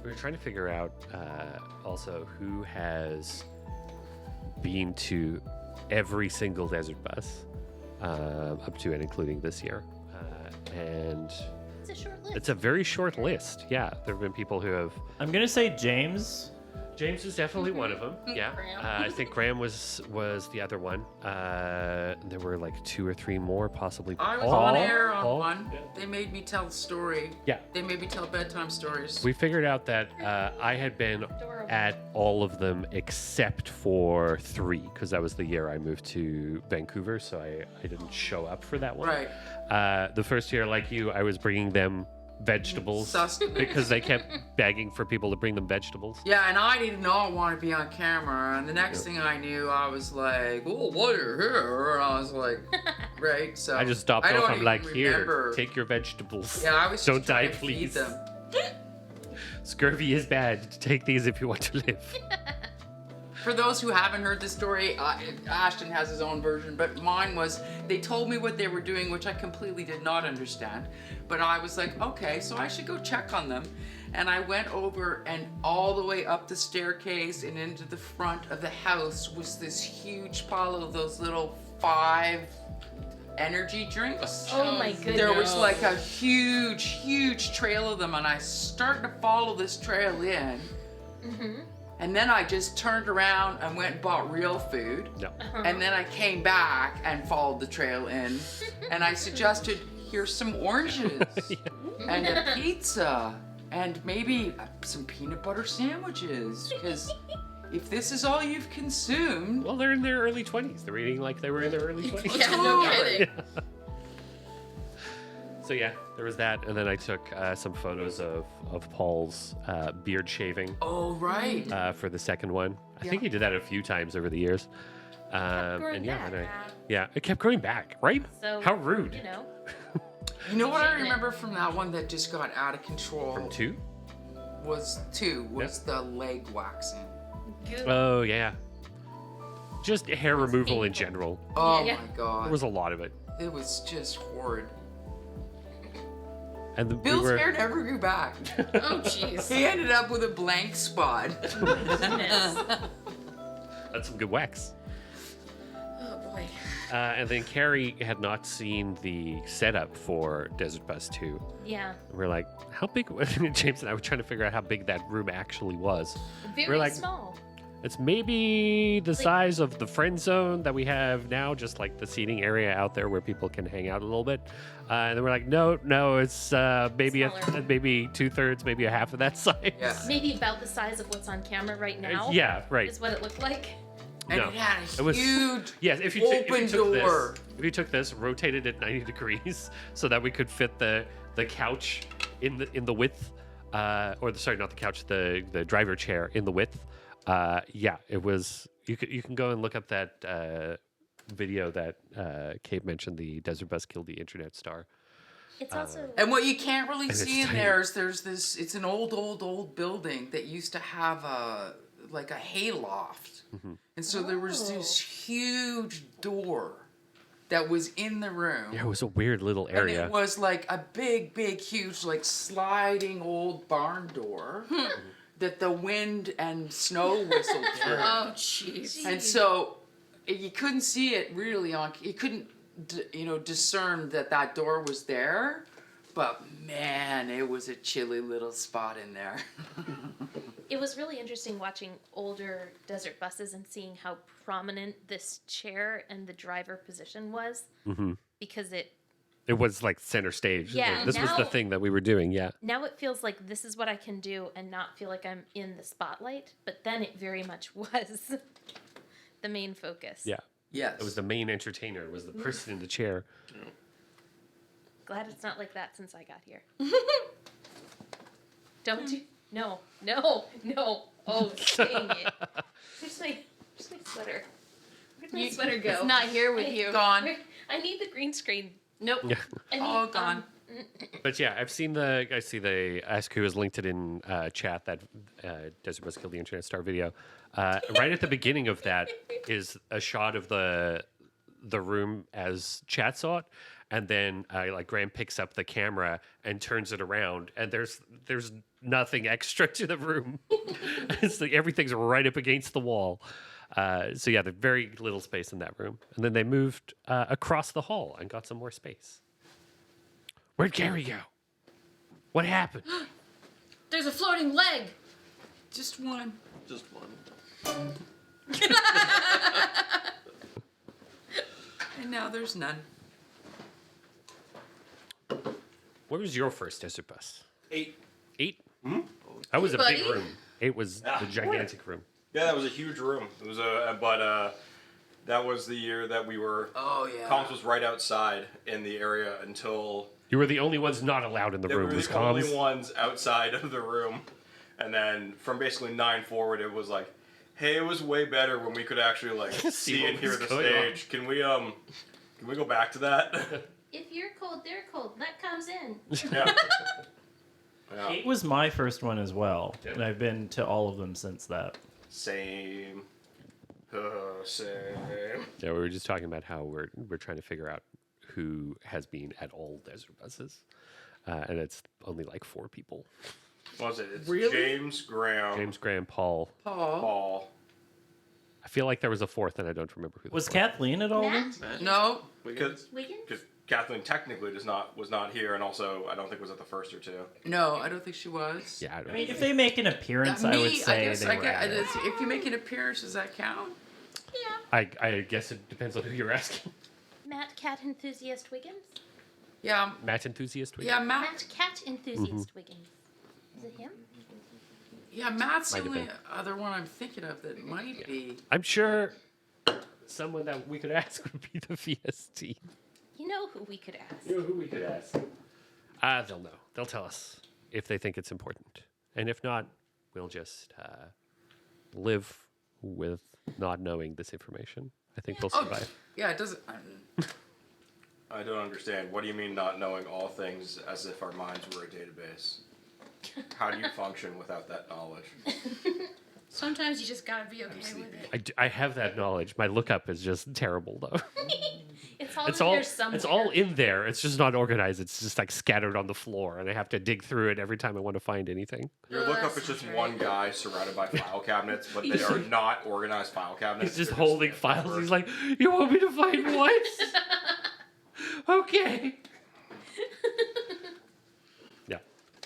We were trying to figure out also who has been to every single desert bus up to and including this year. And It's a short list. it's a very short list. Yeah, there have been people who have. I'm gonna say James. James is definitely one of them. Yeah, Graham. I think Graham was the other one. There were like 2 or 3 more, possibly. I was Paul. on air on Paul? one. They made me tell the story. Yeah. They made me tell bedtime stories. We figured out that I had been Adorable. at all of them except for 3, because that was the year I moved to Vancouver, so I didn't show up for that one. Right. The first year, like you, I was bringing them vegetables Sustenance. because they kept begging for people to bring them vegetables. Yeah, and I did not want to be on camera. And the next thing I knew, I was like, "Oh, what are here?" And I was like, "Right." So I just stopped I don't off. I'm even like, remember. here, take your vegetables. Yeah, I was Don't just trying die, to please. feed them. Scurvy is bad. Take these if you want to live. For those who haven't heard the story, Ashton has his own version, but mine was they told me what they were doing, which I completely did not understand. But I was like, okay, so I should go check on them. And I went over, and all the way up the staircase and into the front of the house was this huge pile of those little 5 energy drinks. Oh my goodness. There was like a huge trail of them, and I started to follow this trail in. And then I just turned around and went and bought real food. No. And then I came back and followed the trail in. And I suggested, here's some oranges and a pizza and maybe some peanut butter sandwiches. Because if this is all you've consumed, Well, they're in their early 20s. They're eating like they were in their early 20s. Yeah, no kidding. So yeah, there was that, and then I took some photos of Paul's beard shaving oh, right. for the second one. I Yeah. think he did that a few times over the years. growing And yeah, back. yeah, it kept growing back, right? So How rude. You know, You know what I Shouldn't it? remember from that one that just got out of control From 2? was the leg waxing. good. Oh yeah. Just hair removal in painful. general. Oh Yeah. my god. There was a lot of it, It was just horrid. and Bill's hair never grew back. Oh jeez. He ended up with a blank spot. Goodness. That's some good wax. Oh boy. And then Carrie had not seen the setup for Desert Bus 2. Yeah. We're like, how big? James and I were trying to figure out how big that room actually was. Very like- small. It's maybe the size of the friend zone that we have now, just like the seating area out there where people can hang out a little bit. And then we're like, no, it's maybe Smaller. maybe 2/3, maybe a half of that size. Yeah. Maybe about the size of what's on camera right now. Yeah, right. Is what it looked like. And No. it had It a was- huge Yes, if you took open door. if you took this, rotated it 90 degrees so that we could fit the couch in the width, sorry, not the couch, the driver chair in the width. Yeah, it was. You can go and look up that video that Kate mentioned. The Desert Bus killed the internet star. It's also And what you can't really it's see in tiny. there is there's this, it's an old building that used to have a hayloft. Mm-hmm. And so there was this huge door that was in the room. Yeah, it was a weird little And area. it was like a big, huge, like sliding old barn door that the wind and snow whistled through. oh jeez. And so you couldn't see it really you couldn't, discern that door was there. But man, it was a chilly little spot in there. It was really interesting watching older desert buses and seeing how prominent this chair and the driver position was. Mm-hmm. Because it It was like center stage. Yeah, This was the now- thing that we were doing. Yeah. now it feels like this is what I can do and not feel like I'm in the spotlight. But then it very much was the main focus. Yeah. Yes. It was the main entertainer. Was the person in the chair. Glad it's not like that since I got here. Don't do. No. Oh, dang it. Where's my sweater? Where's my sweater go? It's not here with you. Gone. I need the green screen. Nope. Yeah. I need, All gone. But yeah, I see the Ask Who has linked it in chat, that Desert Bus killed the internet star video. Right at the beginning of that is a shot of the room as chat saw it, and then like Graham picks up the camera and turns it around, and there's nothing extra to the room. It's like everything's right up against the wall. So yeah, there's very little space in that room. And then they moved across the hall and got some more space. Where'd Gary go? What happened? There's a floating leg. Just one. Just one. And now there's none. Where was your first desert bus? 8. 8? That was a big Buddy? room. 8 was the gigantic room. Yeah, that was a huge room. It was that was the year that we were. Oh yeah. Comms was right outside in the area until You were the only ones not allowed in the they room. were Was the only comms. ones outside of the room, and then from basically 9 forward, it was like, hey, it was way better when we could actually like see what and hear was the going stage. Can we go back to that? If you're cold, they're cold. That comes in. Yeah. Yeah. 8 was my first one as well, and I've been to all of them since that. Same. Same. Yeah, we were just talking about how we're trying to figure out who has been at all desert buses, and it's only like 4 people: What was it? It's Really? James Graham, James, Graham, Paul. Paul. I feel like there was a 4th, and I don't remember who. Was the 4th. Kathleen at all of them? Matt? No. Because Wiggins? Kathleen technically was not here, and also I don't think was at the first or 2. No, I don't think she was. Yeah, I don't I mean, know. if they make an appearance, I would say guess, they were at it. if you make an appearance, does that count? Yeah. I guess it depends on who you're asking. Matt Cat Enthusiast Wiggins? Yeah. Matt enthusiast. Yeah, Matt. Matt Cat Enthusiast Wiggins. Is it him? Yeah, Matt's the Might have only been. other one I'm thinking of that might be. I'm sure someone that we could ask would be the VST. You know who we could ask. You know who we could ask? They'll know. They'll tell us if they think it's important, and if not, we'll just live with not knowing this information. I think we'll survive. Yeah, it doesn't. I don't understand. What do you mean not knowing all things as if our minds were a database? How do you function without that knowledge? Sometimes you just gotta be okay with it. I have that knowledge. My lookup is just terrible, though. It's all It's in all there somewhere. it's all in there. It's just not organized. It's just like scattered on the floor, and I have to dig through it every time I want to find anything. Your lookup is just one guy surrounded by file cabinets, but they are not organized file cabinets. He's just They're holding files. He's like, "You want me to find what?" Okay.